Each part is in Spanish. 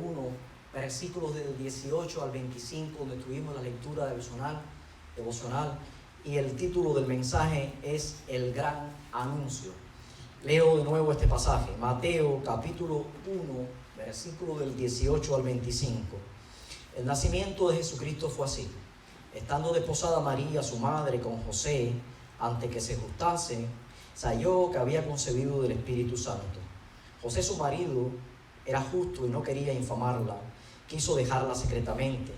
1, versículos del 18 al 25, donde tuvimos la lectura devocional, y el título del mensaje es El Gran Anuncio. Leo de nuevo este pasaje, Mateo capítulo 1, versículo del 18 al 25. El nacimiento de Jesucristo fue así. Estando desposada María, su madre, con José, antes que se justase, se halló que había concebido del Espíritu Santo. José, su marido, era justo y no quería infamarla, quiso dejarla secretamente.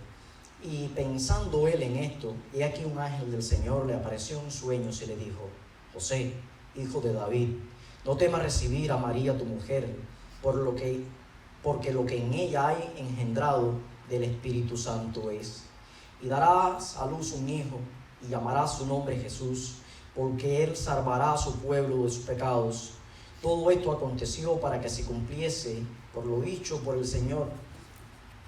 Y pensando él en esto, he aquí un ángel del Señor le apareció en sueños y le dijo: José, hijo de David, no temas recibir a María tu mujer, porque lo que en ella hay engendrado del Espíritu Santo es. Y darás a luz un hijo, y llamarás su nombre Jesús, porque él salvará a su pueblo de sus pecados. Todo esto aconteció para que se cumpliese por lo dicho por el Señor,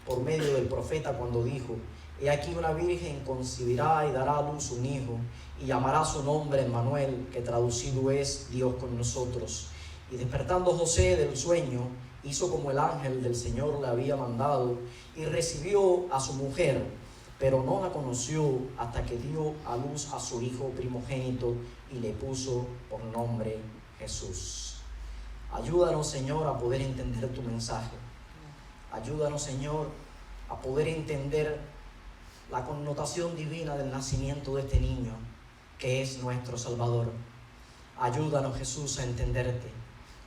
por medio del profeta, cuando dijo: He aquí una virgen concebirá y dará a luz un hijo, y llamará su nombre Emmanuel, que traducido es Dios con nosotros. Y despertando José del sueño, hizo como el ángel del Señor le había mandado, y recibió a su mujer, pero no la conoció hasta que dio a luz a su hijo primogénito, y le puso por nombre Jesús. Ayúdanos, Señor, a poder entender tu mensaje. Ayúdanos, Señor, a poder entender la connotación divina del nacimiento de este niño, que es nuestro Salvador. Ayúdanos, Jesús, a entenderte.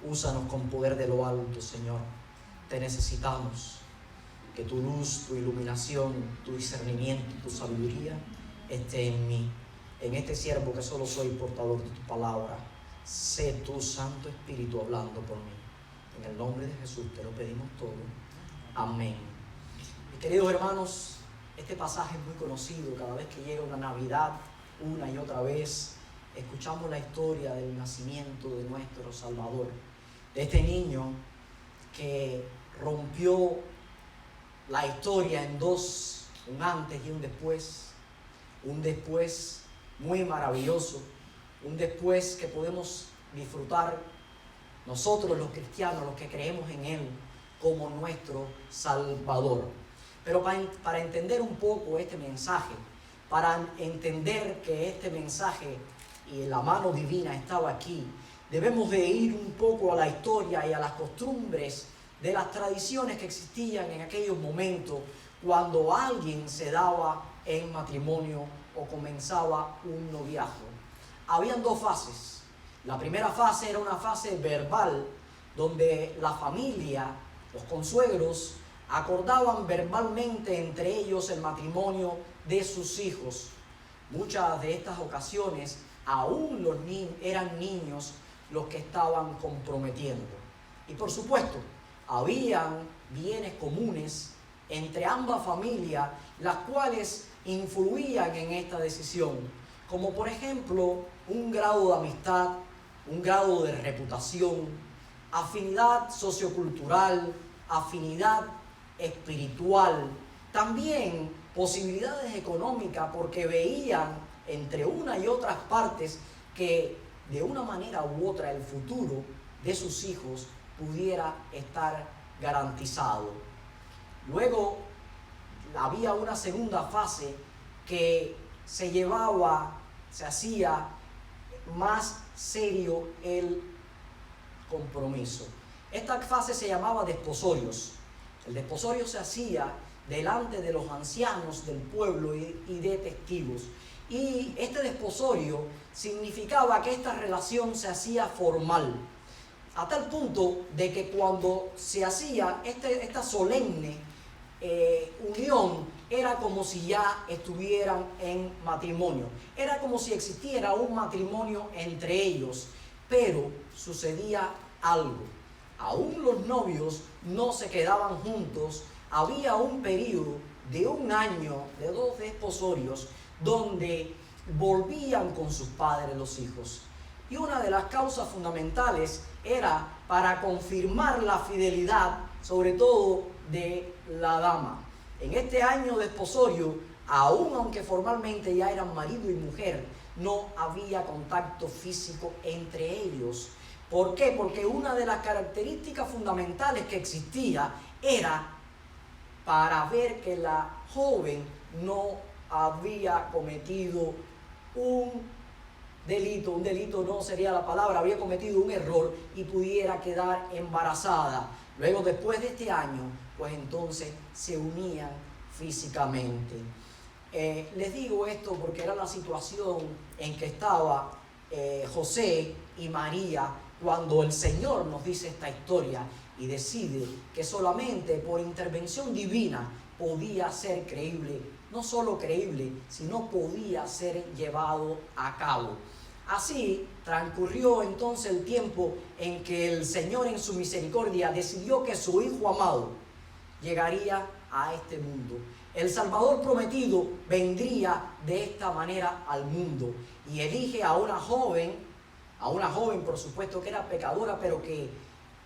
Úsanos con poder de lo alto, Señor. Te necesitamos. Que tu luz, tu iluminación, tu discernimiento, tu sabiduría esté en mí, en este siervo que solo soy portador de tu palabra. Sé tu Santo Espíritu hablando por mí. En el nombre de Jesús te lo pedimos todo. Amén. Mis queridos hermanos, este pasaje es muy conocido. Cada vez que llega una Navidad, una y otra vez, escuchamos la historia del nacimiento de nuestro Salvador, de este niño que rompió la historia en dos, un antes y un después muy maravilloso, un después que podemos disfrutar nosotros los cristianos, los que creemos en Él como nuestro Salvador. Pero para entender un poco este mensaje, para entender que este mensaje y la mano divina estaba aquí, debemos de ir un poco a la historia y a las costumbres de las tradiciones que existían en aquellos momentos cuando alguien se daba en matrimonio o comenzaba un noviazgo. Habían dos fases. La primera fase era una fase verbal, donde la familia, los consuegros, acordaban verbalmente entre ellos el matrimonio de sus hijos. Muchas de estas ocasiones aún eran niños los que estaban comprometiendo. Y por supuesto, habían bienes comunes entre ambas familias, las cuales influían en esta decisión, como por ejemplo un grado de amistad, un grado de reputación, afinidad sociocultural, afinidad espiritual, también posibilidades económicas, porque veían entre una y otras partes que de una manera u otra el futuro de sus hijos pudiera estar garantizado. Luego había una segunda fase que se hacía más serio el compromiso. Esta fase se llamaba desposorios. El desposorio se hacía delante de los ancianos del pueblo y de testigos. Y este desposorio significaba que esta relación se hacía formal, a tal punto de que cuando se hacía esta solemne unión, era como si ya estuvieran en matrimonio. Era como si existiera un matrimonio entre ellos, pero sucedía algo. Aún los novios no se quedaban juntos. Había un periodo de un año, de 2 desposorios, donde volvían con sus padres los hijos. Y una de las causas fundamentales era para confirmar la fidelidad, sobre todo de la dama. En este año de desposorio, aun aunque formalmente ya eran marido y mujer, no había contacto físico entre ellos. ¿Por qué? Porque una de las características fundamentales que existía era para ver que la joven no había cometido un delito no sería la palabra, había cometido un error y pudiera quedar embarazada. Luego, después de este año, pues entonces se unían físicamente. Les digo esto porque era la situación en que estaba José y María cuando el Señor nos dice esta historia y decide que solamente por intervención divina podía ser creíble, no solo creíble, sino podía ser llevado a cabo. Así transcurrió entonces el tiempo en que el Señor en su misericordia decidió que su Hijo amado llegaría a este mundo. El Salvador prometido vendría de esta manera al mundo y elige a una joven por supuesto que era pecadora, pero que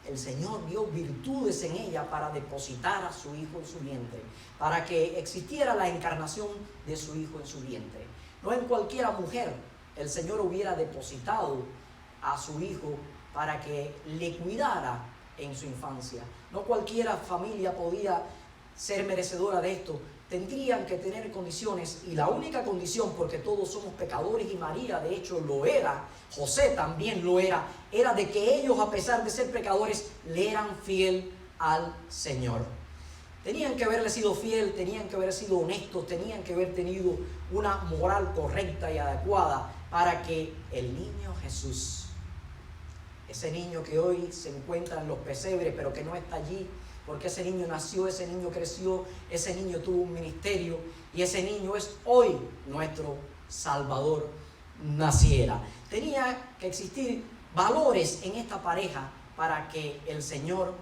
el Señor dio virtudes en ella para depositar a su Hijo en su vientre, para que existiera la encarnación de su Hijo en su vientre. No en cualquiera mujer el Señor hubiera depositado a su Hijo para que le cuidara en su infancia. No cualquiera familia podía ser merecedora de esto. Tendrían que tener condiciones, y la única condición, porque todos somos pecadores y María de hecho lo era, José también lo era de que ellos, a pesar de ser pecadores, le eran fiel al Señor. Tenían que haberle sido fiel, tenían que haber sido honestos, tenían que haber tenido una moral correcta y adecuada para que el niño Jesús, ese niño que hoy se encuentra en los pesebres pero que no está allí, porque ese niño nació, ese niño creció, ese niño tuvo un ministerio y ese niño es hoy nuestro Salvador, naciera. Tenía que existir valores en esta pareja para que el Señor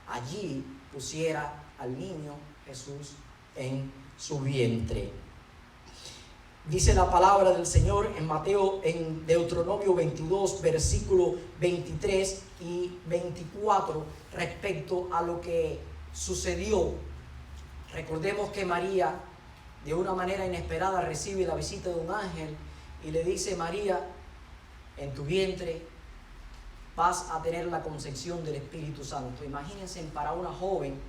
allí pusiera al niño Jesús en su vientre. Dice la palabra del Señor en Deuteronomio 22, versículo 23 y 24, respecto a lo que sucedió. Recordemos que María, de una manera inesperada, recibe la visita de un ángel y le dice: María, en tu vientre vas a tener la concepción del Espíritu Santo. Imagínense para una joven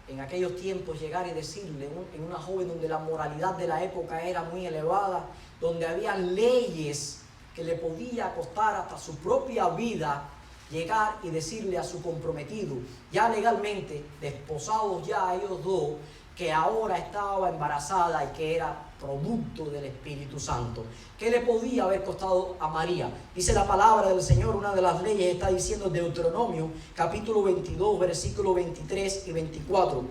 en aquellos tiempos llegar y decirle, en una joven donde la moralidad de la época era muy elevada, donde había leyes que le podía costar hasta su propia vida, llegar y decirle a su comprometido, ya legalmente desposados ya ellos dos, que ahora estaba embarazada y que era producto del Espíritu Santo. ¿Qué le podía haber costado a María? Dice la palabra del Señor, una de las leyes está diciendo Deuteronomio, capítulo 22, versículo 23 y 24.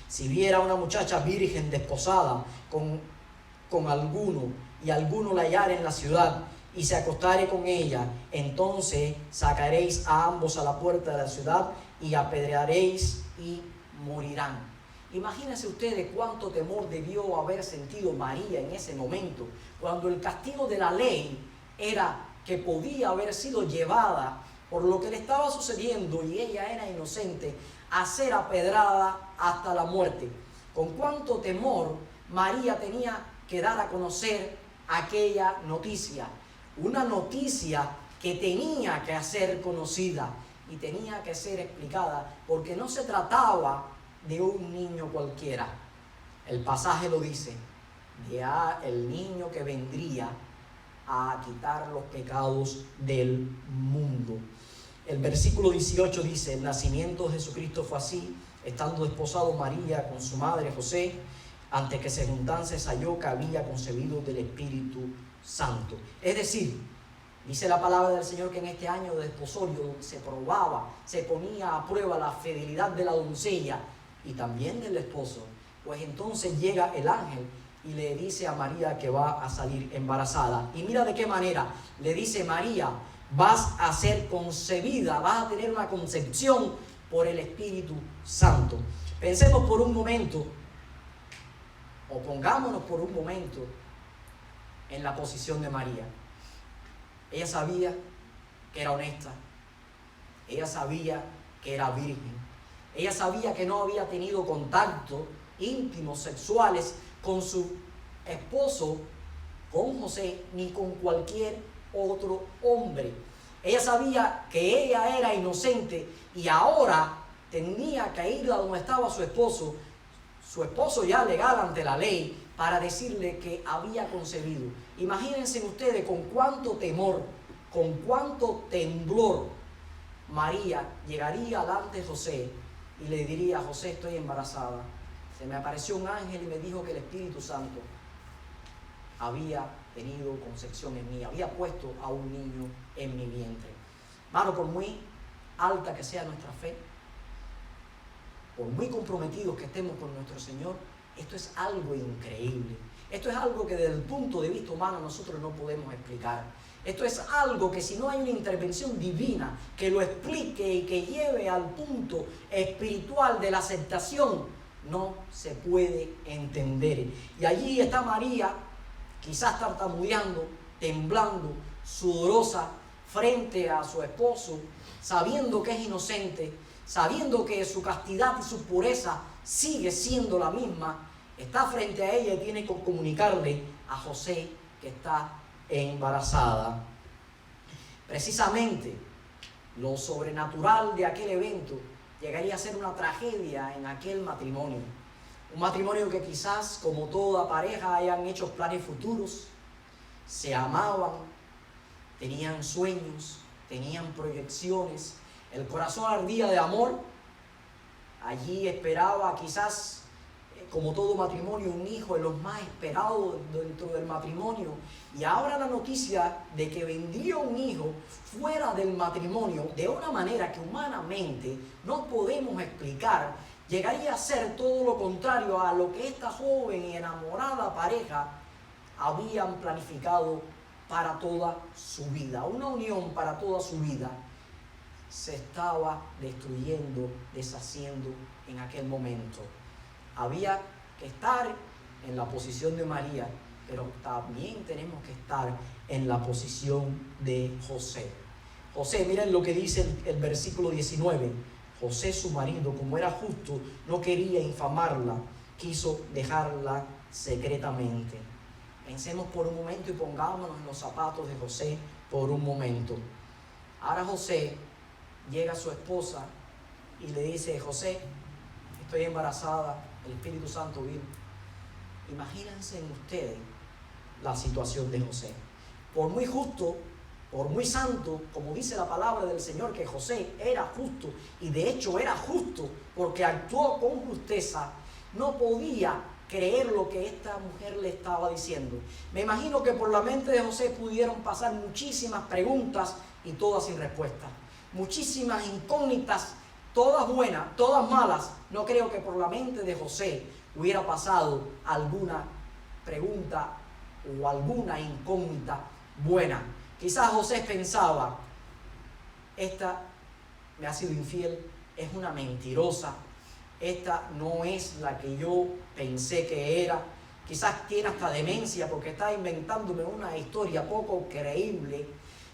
Si viera una muchacha virgen desposada con alguno, y alguno la hallare en la ciudad, y se acostare con ella, entonces sacaréis a ambos a la puerta de la ciudad, y apedrearéis y morirán. Imagínense ustedes cuánto temor debió haber sentido María en ese momento, cuando el castigo de la ley era que podía haber sido llevada por lo que le estaba sucediendo y ella era inocente, a ser apedrada hasta la muerte. Con cuánto temor María tenía que dar a conocer aquella noticia, una noticia que tenía que ser conocida y tenía que ser explicada, porque no se trataba de un niño cualquiera. El pasaje lo dice, el niño que vendría a quitar los pecados del mundo. El versículo 18 dice: el nacimiento de Jesucristo fue así, estando desposado María con su madre José, antes que se juntase halló que había concebido del Espíritu Santo. Es decir, dice la palabra del Señor que en este año de desposorio se probaba, se ponía a prueba la fidelidad de la doncella y también del esposo. Pues entonces llega el ángel y le dice a María que va a salir embarazada. Y mira de qué manera le dice: María, vas a ser concebida, vas a tener una concepción por el Espíritu Santo. Pensemos por un momento, o pongámonos por un momento en la posición de María. Ella sabía que era honesta, ella sabía que era virgen, ella sabía que no había tenido contacto íntimos sexuales con su esposo, con José, ni con cualquier otro hombre. Ella sabía que ella era inocente y ahora tenía que ir a donde estaba su esposo, su esposo ya legal ante la ley, para decirle que había concebido. Imagínense ustedes con cuánto temor, con cuánto temblor María llegaría delante de José y le diría: José, estoy embarazada. Se me apareció un ángel y me dijo que el Espíritu Santo había tenido concepción en mí, había puesto a un niño en mi vientre. Hermano, por muy alta que sea nuestra fe, por muy comprometidos que estemos con nuestro Señor, esto es algo increíble. Esto es algo que desde el punto de vista humano nosotros no podemos explicar. Esto es algo que si no hay una intervención divina que lo explique y que lleve al punto espiritual de la aceptación, no se puede entender. Y allí está María, quizás tartamudeando, temblando, sudorosa, frente a su esposo, sabiendo que es inocente, sabiendo que su castidad y su pureza sigue siendo la misma. Está frente a ella y tiene que comunicarle a José que está embarazada. Precisamente lo sobrenatural de aquel evento llegaría a ser una tragedia en aquel matrimonio. Un matrimonio que quizás, como toda pareja, hayan hecho planes futuros, se amaban, tenían sueños, tenían proyecciones, el corazón ardía de amor. Allí esperaba quizás, como todo matrimonio, un hijo de los más esperados dentro del matrimonio. Y ahora la noticia de que vendría un hijo fuera del matrimonio, de una manera que humanamente no podemos explicar, llegaría a ser todo lo contrario a lo que esta joven y enamorada pareja habían planificado para toda su vida. Una unión para toda su vida se estaba destruyendo, deshaciendo en aquel momento. Había que estar en la posición de María, pero también tenemos que estar en la posición de José. José, miren lo que dice el versículo 19. José, su marido, como era justo, no quería infamarla, quiso dejarla secretamente. Pensemos por un momento y pongámonos en los zapatos de José por un momento. Ahora José llega a su esposa y le dice: José, estoy embarazada, el Espíritu Santo vino. Imagínense en ustedes la situación de José. Por muy justo, por muy santo, como dice la palabra del Señor, que José era justo, y de hecho era justo porque actuó con justeza, no podía creer lo que esta mujer le estaba diciendo. Me imagino que por la mente de José pudieron pasar muchísimas preguntas y todas sin respuesta. Muchísimas incógnitas, todas buenas, todas malas. No creo que por la mente de José hubiera pasado alguna pregunta o alguna incógnita buena. Quizás José pensaba: esta me ha sido infiel, es una mentirosa, esta no es la que yo pensé que era. Quizás tiene hasta demencia porque está inventándome una historia poco creíble.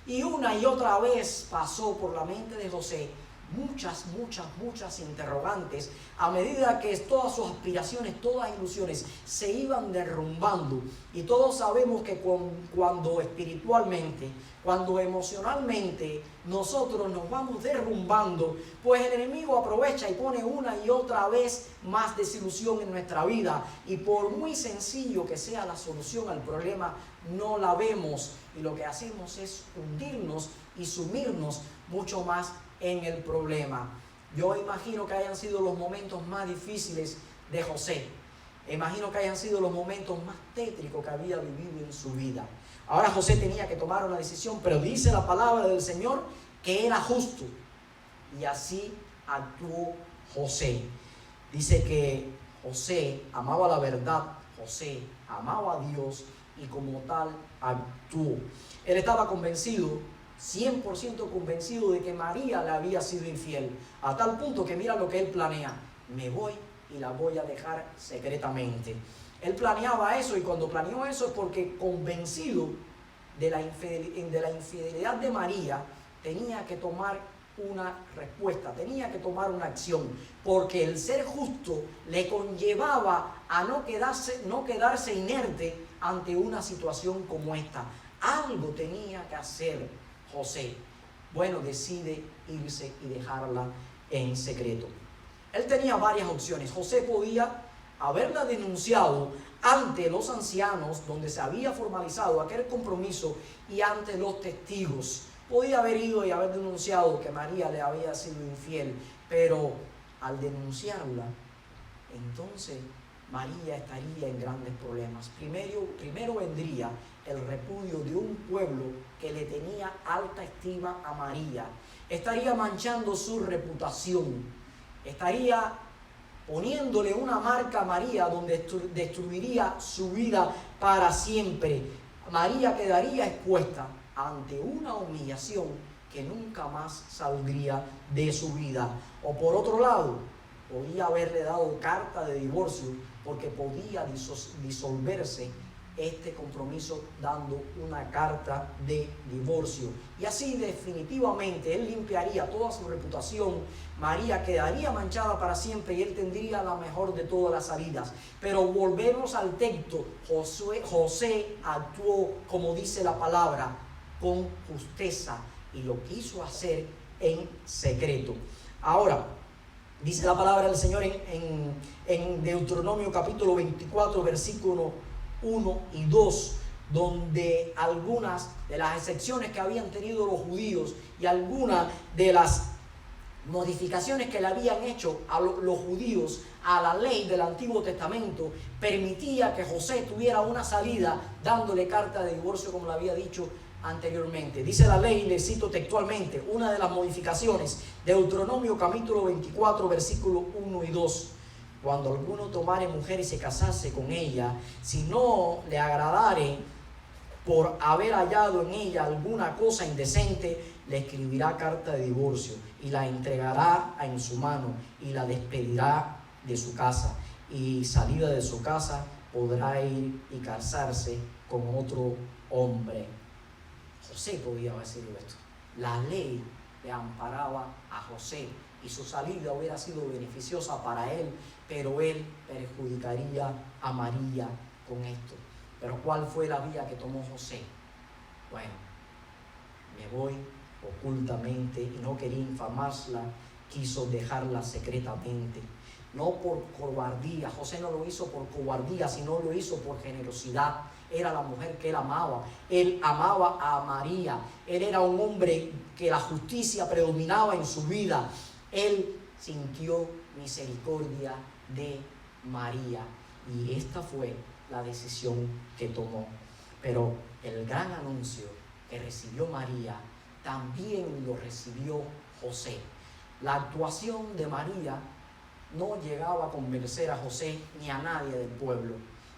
Y una y otra vez pasó por la mente de José muchas interrogantes, a medida que todas sus aspiraciones, todas las ilusiones se iban derrumbando. Y todos sabemos que cuando espiritualmente, cuando emocionalmente nosotros nos vamos derrumbando, pues el enemigo aprovecha y pone una y otra vez más desilusión en nuestra vida. Y por muy sencillo que sea la solución al problema, no la vemos, y lo que hacemos es hundirnos y sumirnos mucho más en el problema. Yo imagino que hayan sido los momentos más difíciles de José. Imagino que hayan sido los momentos más tétricos que había vivido en su vida. Ahora José tenía que tomar una decisión, pero dice la palabra del Señor que era justo. Y así actuó José. Dice que José amaba la verdad, José amaba a Dios y como tal actuó. Él estaba convencido, 100% convencido de que María le había sido infiel, a tal punto que mira lo que él planea: me voy y la voy a dejar secretamente. Él planeaba eso, y cuando planeó eso es porque, convencido de la infidelidad de María, tenía que tomar una respuesta, tenía que tomar una acción, porque el ser justo le conllevaba a no quedarse inerte ante una situación como esta. Algo tenía que hacer José. Bueno, decide irse y dejarla en secreto. Él tenía varias opciones. José podía haberla denunciado ante los ancianos, donde se había formalizado aquel compromiso, y ante los testigos. Podía haber ido y haber denunciado que María le había sido infiel, pero al denunciarla, entonces María estaría en grandes problemas. Primero vendría el repudio de un pueblo que le tenía alta estima a María. Estaría manchando su reputación. Estaría poniéndole una marca a María donde destruiría su vida para siempre. María quedaría expuesta ante una humillación que nunca más saldría de su vida. O por otro lado, podía haberle dado carta de divorcio, porque podía disolverse este compromiso dando una carta de divorcio. Y así definitivamente él limpiaría toda su reputación. María quedaría manchada para siempre y él tendría la mejor de todas las salidas. Pero volvemos al texto. José actuó, como dice la palabra, con justeza, y lo quiso hacer en secreto. Ahora, dice la palabra del Señor en Deuteronomio capítulo 24, versículo 1 y 2, donde algunas de las excepciones que habían tenido los judíos y algunas de las modificaciones que le habían hecho a los judíos a la ley del Antiguo Testamento permitía que José tuviera una salida dándole carta de divorcio, como lo había dicho anteriormente. Dice la ley, le cito textualmente, una de las modificaciones, Deuteronomio capítulo 24, versículos 1 y 2. Cuando alguno tomare mujer y se casase con ella, si no le agradare por haber hallado en ella alguna cosa indecente, le escribirá carta de divorcio y la entregará en su mano y la despedirá de su casa. Y salida de su casa podrá ir y casarse con otro hombre. José podía haber sido esto. La ley le amparaba a José y su salida hubiera sido beneficiosa para él, pero él perjudicaría a María con esto. Pero ¿cuál fue la vía que tomó José? Bueno, me voy ocultamente, y no quería infamarla, quiso dejarla secretamente. No por cobardía, José no lo hizo por cobardía, sino lo hizo por generosidad. Era la mujer que él amaba a María, él era un hombre que la justicia predominaba en su vida. Él sintió misericordia de María y esta fue la decisión que tomó. Pero el gran anuncio que recibió María también lo recibió José. La actuación de María no llegaba a convencer a José ni a nadie del pueblo,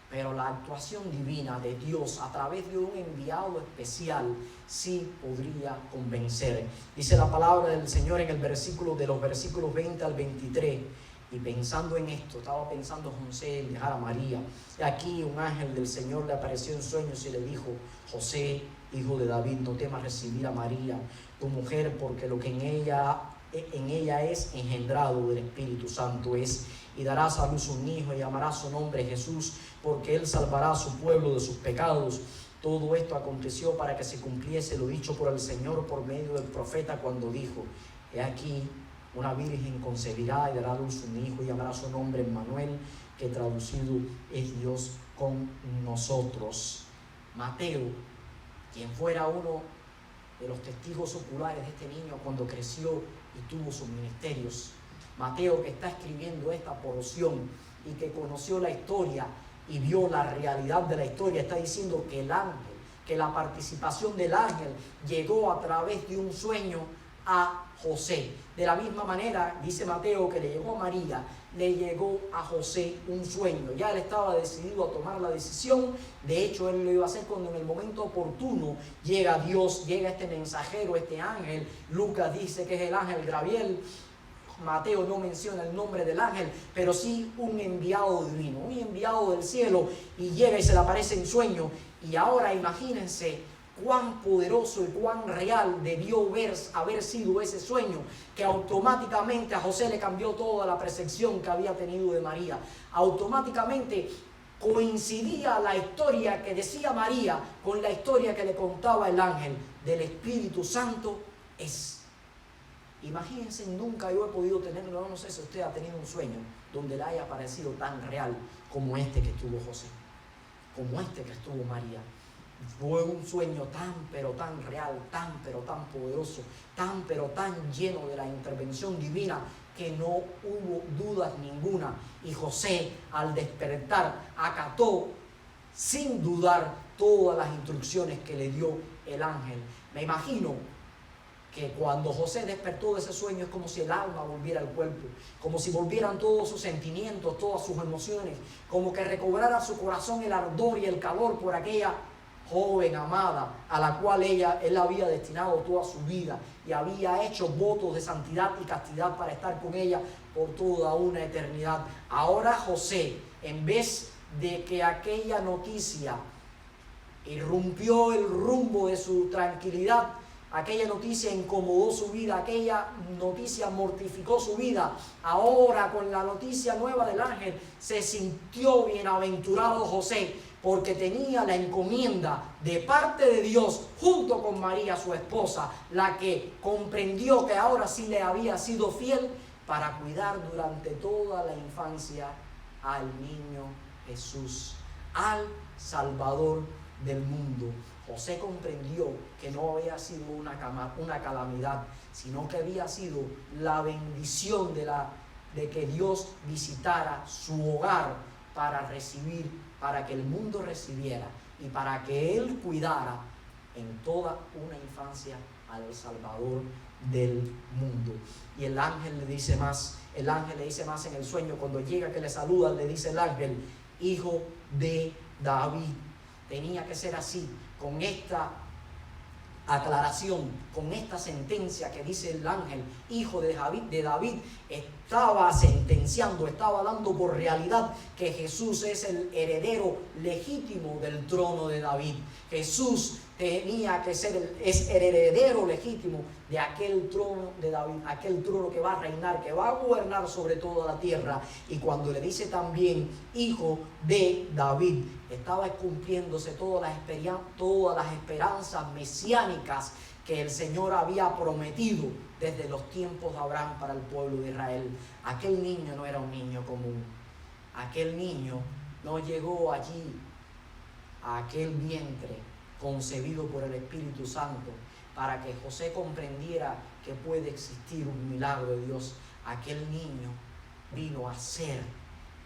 pero la actuación divina de Dios a través de un enviado especial sí podría convencer. Dice la palabra del Señor en el versículo de los versículos 20 al 23. Y pensando en esto, estaba pensando José en dejar a María. Y aquí un ángel del Señor le apareció en sueños y le dijo: José, hijo de David, no temas recibir a María, tu mujer, porque lo que en ella es engendrado del Espíritu Santo es. Y darás a luz un hijo y llamarás su nombre Jesús, porque él salvará a su pueblo de sus pecados. Todo esto aconteció para que se cumpliese lo dicho por el Señor por medio del profeta, cuando dijo: he aquí, una virgen concebirá y dará a luz un hijo y llamará su nombre Emmanuel, que traducido es Dios con nosotros. Mateo, quien fuera uno de los testigos oculares de este niño cuando creció y tuvo sus ministerios, Mateo, que está escribiendo esta porción y que conoció la historia y vio la realidad de la historia, está diciendo que el ángel, que la participación del ángel llegó a través de un sueño a José. De la misma manera, dice Mateo, que le llegó a María, le llegó a José un sueño. Ya él estaba decidido a tomar la decisión. De hecho, él lo iba a hacer cuando en el momento oportuno llega Dios, llega este mensajero, este ángel. Lucas dice que es el ángel Gabriel. Mateo no menciona el nombre del ángel, pero sí un enviado divino, un enviado del cielo, y llega y se le aparece en sueño. Y ahora imagínense cuán poderoso y cuán real debió haber sido ese sueño, que automáticamente a José le cambió toda la percepción que había tenido de María. Automáticamente coincidía la historia que decía María con la historia que le contaba el ángel. Del Espíritu Santo es. Imagínense, nunca yo he podido tenerlo, no sé si usted ha tenido un sueño donde le haya parecido tan real como este que tuvo José, como este que estuvo María. Fue un sueño tan pero tan real, tan pero tan poderoso, tan pero tan lleno de la intervención divina que no hubo dudas ninguna. Y José, al despertar, acató sin dudar todas las instrucciones que le dio el ángel. Me imagino que cuando José despertó de ese sueño es como si el alma volviera al cuerpo, como si volvieran todos sus sentimientos, todas sus emociones, como que recobrara su corazón el ardor y el calor por aquella joven amada a la cual él había destinado toda su vida y había hecho votos de santidad y castidad para estar con ella por toda una eternidad. Ahora José, en vez de que aquella noticia irrumpió el rumbo de su tranquilidad, aquella noticia incomodó su vida, aquella noticia mortificó su vida, ahora con la noticia nueva del ángel se sintió bienaventurado José, porque tenía la encomienda de parte de Dios junto con María, su esposa, la que comprendió que ahora sí le había sido fiel para cuidar durante toda la infancia al niño Jesús, al Salvador del mundo. José comprendió que no había sido una calamidad, sino que había sido la bendición de que Dios visitara su hogar para que el mundo recibiera y para que él cuidara en toda una infancia al Salvador del mundo. Y el ángel le dice más en el sueño, cuando llega que le saluda, le dice el ángel: hijo de David. Tenía que ser así, con esta aclaración, con esta sentencia que dice el ángel, hijo de David, estaba sentenciando, estaba dando por realidad que Jesús es el heredero legítimo del trono de David. Jesús tenía que ser es el heredero legítimo de aquel trono de David, aquel trono que va a reinar, que va a gobernar sobre toda la tierra. Y cuando le dice también hijo de David, estaba cumpliéndose todas las esperanzas mesiánicas que el Señor había prometido desde los tiempos de Abraham para el pueblo de Israel. Aquel niño no era un niño común. Aquel niño no llegó allí a aquel vientre concebido por el Espíritu Santo para que José comprendiera que puede existir un milagro de Dios. Aquel niño vino a ser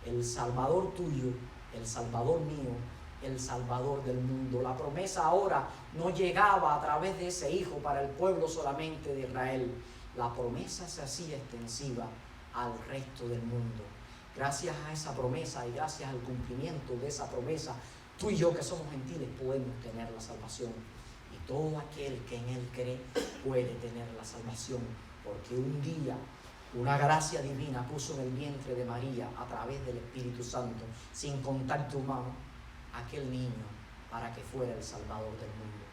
el Salvador tuyo, el Salvador mío, el Salvador del mundo. La promesa ahora no llegaba a través de ese hijo para el pueblo solamente de Israel. La promesa se hacía extensiva al resto del mundo. Gracias a esa promesa y gracias al cumplimiento de esa promesa, tú y yo que somos gentiles podemos tener la salvación. Y todo aquel que en él cree puede tener la salvación, porque un día una gracia divina puso en el vientre de María a través del Espíritu Santo, sin contacto humano, aquel niño para que fuera el Salvador del mundo.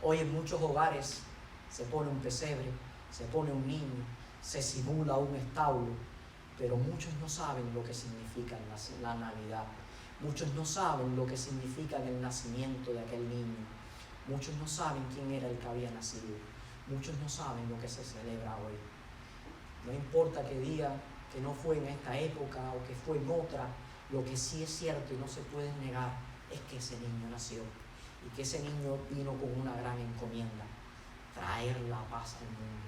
Hoy en muchos hogares se pone un pesebre, se pone un niño, se simula un establo, pero muchos no saben lo que significa la Navidad. Muchos no saben lo que significa el nacimiento de aquel niño. Muchos no saben quién era el que había nacido. Muchos no saben lo que se celebra hoy. No importa que diga que no fue en esta época o que fue en otra, lo que sí es cierto y no se puede negar es que ese niño nació y que ese niño vino con una gran encomienda: traer la paz al mundo,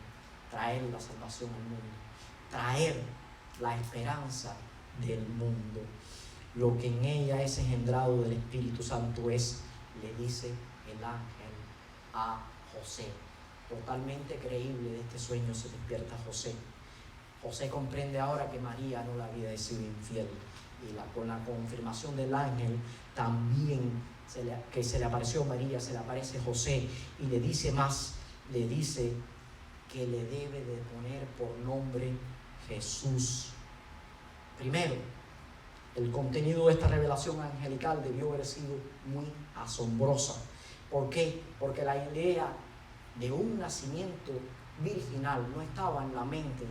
traer la salvación al mundo, traer la esperanza del mundo. Lo que en ella es engendrado del Espíritu Santo es, le dice el ángel a José. Totalmente creíble de este sueño se despierta José. José comprende ahora que María no le había sido infiel. Y con la confirmación del ángel también que se le apareció María, se le aparece José y le dice más, le dice que le debe de poner por nombre Jesús. Primero, el contenido de esta revelación angelical debió haber sido muy asombrosa. ¿Por qué? Porque la idea de un nacimiento virginal no estaba en la mente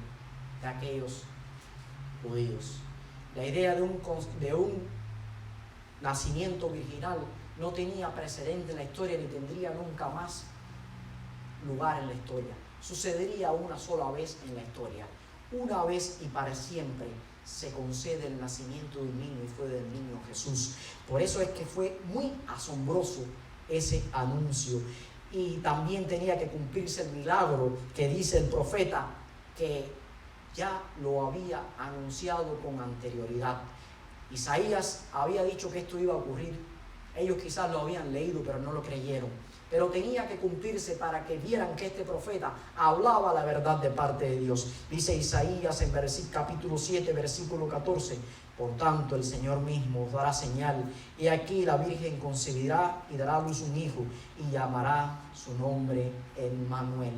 de aquellos judíos. La idea de un nacimiento virginal no tenía precedente en la historia ni tendría nunca más lugar en la historia. sucedería una sola vez en la historia. Una vez y para siempre se concede el nacimiento de un niño, y fue del niño Jesús. Por eso es que fue muy asombroso ese anuncio. Y también tenía que cumplirse el milagro que dice el profeta, que ya lo había anunciado con anterioridad. Isaías había dicho que esto iba a ocurrir. Ellos quizás lo habían leído, pero no lo creyeron. Pero tenía que cumplirse para que vieran que este profeta hablaba la verdad de parte de Dios. Dice Isaías en capítulo 7, versículo 14: por tanto, el Señor mismo os dará señal. Y aquí la Virgen concebirá y dará a luz un hijo, y llamará su nombre Emmanuel.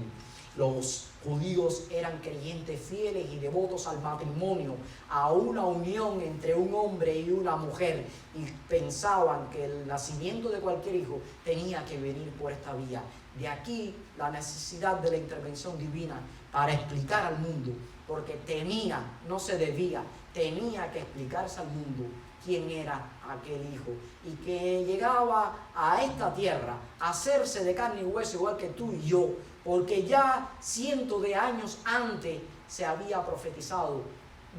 Los judíos eran creyentes fieles y devotos al matrimonio, a una unión entre un hombre y una mujer, y pensaban que el nacimiento de cualquier hijo tenía que venir por esta vía. De aquí la necesidad de la intervención divina para explicar al mundo, porque tenía que explicarse al mundo quién era aquel hijo, y que llegaba a esta tierra a hacerse de carne y hueso igual que tú y yo, porque ya cientos de años antes se había profetizado,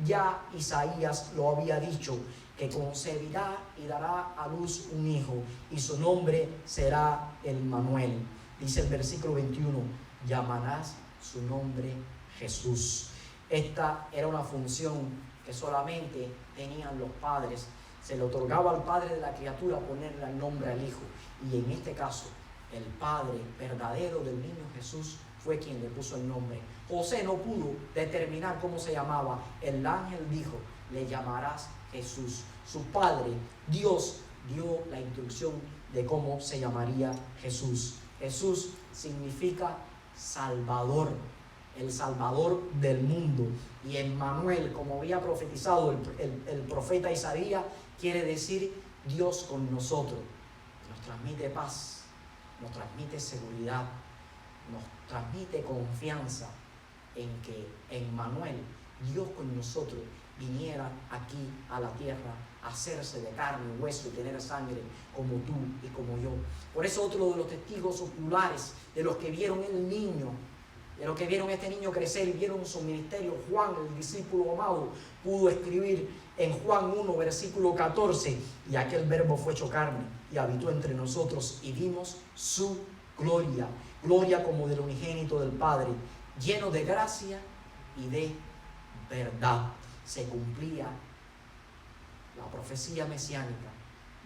ya Isaías lo había dicho, que concebirá y dará a luz un hijo, y su nombre será Emmanuel. Dice el versículo 21, llamarás su nombre Jesús. Esta era una función que solamente tenían los padres. Se le otorgaba al padre de la criatura ponerle el nombre al hijo, y en este caso el padre verdadero del niño Jesús fue quien le puso el nombre. José no pudo determinar cómo se llamaba. El ángel dijo, le llamarás Jesús. Su padre, Dios, dio la instrucción de cómo se llamaría Jesús. Jesús significa Salvador, el Salvador del mundo. Y Emmanuel, como había profetizado el profeta Isaías, quiere decir Dios con nosotros. Nos transmite paz, nos transmite seguridad, nos transmite confianza en que Emmanuel, Dios con nosotros, viniera aquí a la tierra a hacerse de carne y hueso y tener sangre como tú y como yo. Por eso otro de los testigos oculares de los que vieron el niño, de los que vieron este niño crecer y vieron su ministerio, Juan, el discípulo amado, pudo escribir en Juan 1, versículo 14, y aquel verbo fue hecho carne y habitó entre nosotros, y vimos su gloria, gloria como del unigénito del Padre, lleno de gracia y de verdad. Se cumplía la profecía mesiánica,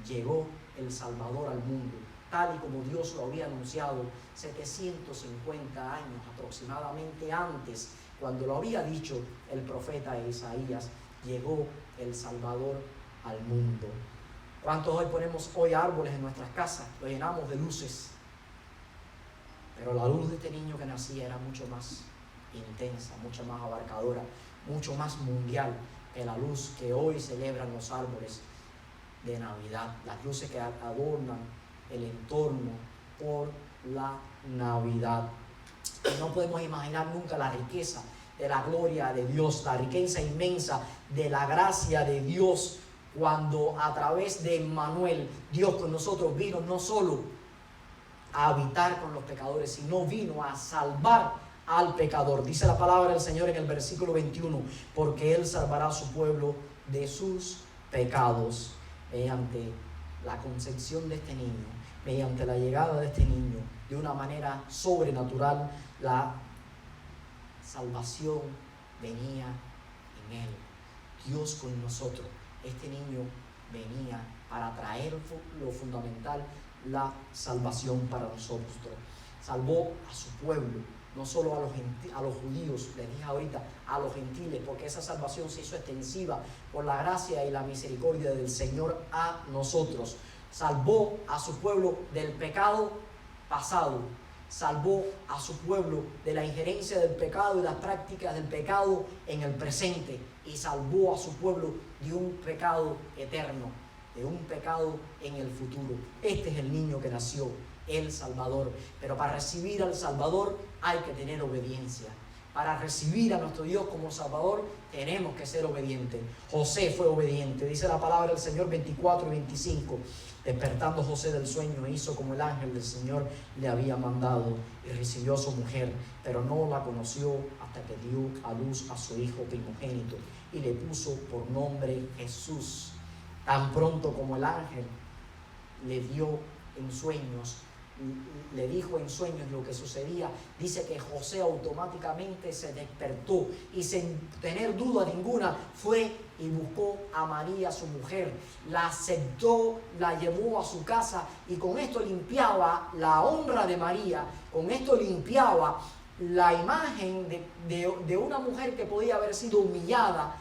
llegó el Salvador al mundo, tal y como Dios lo había anunciado 750 años aproximadamente antes, cuando lo había dicho el profeta Isaías. Llegó el Salvador al mundo. ¿Cuántos hoy ponemos árboles en nuestras casas? Lo llenamos de luces, pero la luz de este niño que nacía era mucho más intensa, mucho más abarcadora, mucho más mundial que la luz que hoy celebran los árboles de Navidad, las luces que adornan el entorno por la Navidad. Y no podemos imaginar nunca la riqueza de la gloria de Dios, la riqueza inmensa de la gracia de Dios, cuando a través de Emmanuel, Dios con nosotros vino no solo a habitar con los pecadores, sino vino a salvar al pecador. Dice la palabra del Señor en el versículo 21, porque Él salvará a su pueblo de sus pecados. Mediante la concepción de este niño, mediante la llegada de este niño, de una manera sobrenatural, la salvación venía en Él. Dios con nosotros. Este niño venía para traer lo fundamental, la salvación para nosotros. Salvó a su pueblo, no solo a los judíos, les dije ahorita, a los gentiles, porque esa salvación se hizo extensiva por la gracia y la misericordia del Señor a nosotros. Salvó a su pueblo del pecado pasado, salvó a su pueblo de la injerencia del pecado y las prácticas del pecado en el presente, y salvó a su pueblo de un pecado eterno, de un pecado en el futuro. Este es el niño que nació, el Salvador. Pero para recibir al Salvador hay que tener obediencia. Para recibir a nuestro Dios como Salvador, tenemos que ser obedientes. José fue obediente. Dice la palabra del Señor 24 y 25. Despertando José del sueño, hizo como el ángel del Señor le había mandado y recibió a su mujer, pero no la conoció hasta que dio a luz a su hijo primogénito y le puso por nombre Jesús. Tan pronto como el ángel le dio en sueños, le dijo en sueños lo que sucedía, dice que José automáticamente se despertó y sin tener duda ninguna fue y buscó a María, su mujer, la aceptó, la llevó a su casa y con esto limpiaba la honra de María, con esto limpiaba la imagen de una mujer que podía haber sido humillada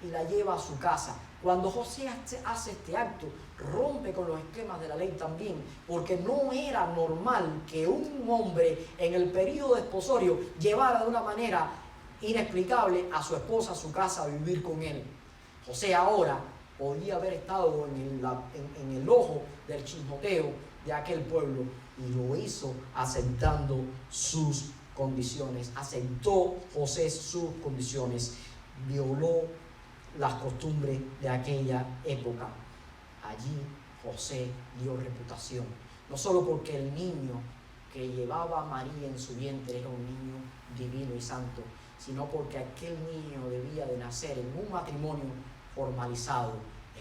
y la lleva a su casa. Cuando José hace este acto, rompe con los esquemas de la ley también, porque no era normal que un hombre en el periodo desposorio llevara de una manera inexplicable a su esposa a su casa a vivir con él. José ahora podía haber estado en el ojo del chismoteo de aquel pueblo y lo hizo aceptando sus condiciones. Aceptó José sus condiciones, violó las costumbres de aquella época. Allí José dio reputación, no solo porque el niño que llevaba a María en su vientre era un niño divino y santo, sino porque aquel niño debía de nacer en un matrimonio formalizado,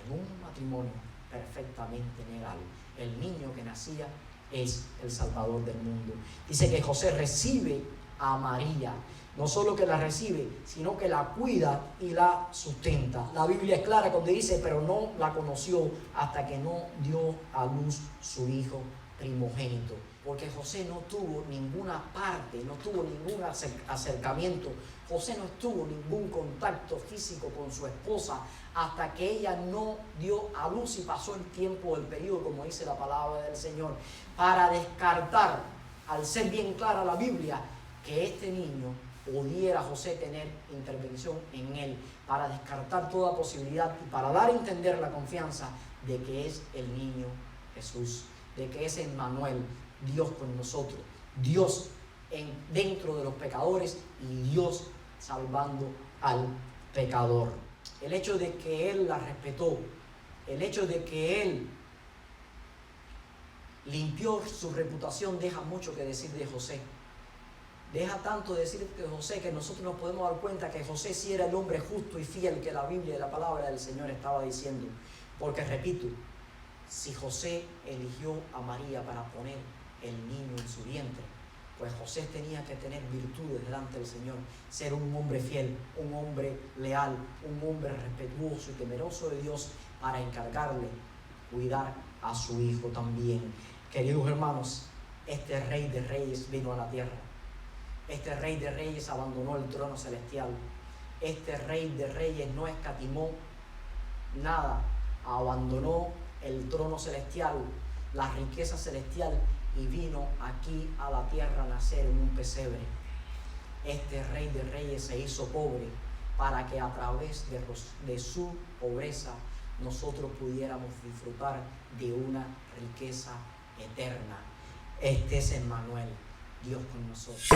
en un matrimonio perfectamente legal. El niño que nacía es el Salvador del mundo. Dice que José recibe a María. No solo que la recibe, sino que la cuida y la sustenta. La Biblia es clara cuando dice, pero no la conoció hasta que no dio a luz su hijo primogénito. Porque José no tuvo ninguna parte, no tuvo ningún acercamiento. José no tuvo ningún contacto físico con su esposa hasta que ella no dio a luz y pasó el tiempo del periodo, como dice la palabra del Señor, para descartar, al ser bien clara la Biblia, que este niño pudiera José tener intervención en él, para descartar toda posibilidad y para dar a entender la confianza de que es el niño Jesús, de que es Emmanuel, Dios con nosotros, Dios dentro de los pecadores y Dios salvando al pecador. El hecho de que él la respetó, el hecho de que él limpió su reputación deja mucho que decir de José. Deja tanto decir de José que nosotros nos podemos dar cuenta que José sí era el hombre justo y fiel que la Biblia y la palabra del Señor estaba diciendo. Porque repito, si José eligió a María para poner el niño en su vientre, pues José tenía que tener virtudes delante del Señor, ser un hombre fiel, un hombre leal, un hombre respetuoso y temeroso de Dios para encargarle cuidar a su hijo también. Queridos hermanos, este Rey de Reyes vino a la tierra. Este Rey de Reyes abandonó el trono celestial. Este Rey de Reyes no escatimó nada, abandonó el trono celestial, la riqueza celestial y vino aquí a la tierra a nacer en un pesebre. Este Rey de Reyes se hizo pobre para que a través de su pobreza nosotros pudiéramos disfrutar de una riqueza eterna. Este es Emmanuel, Dios con nosotros.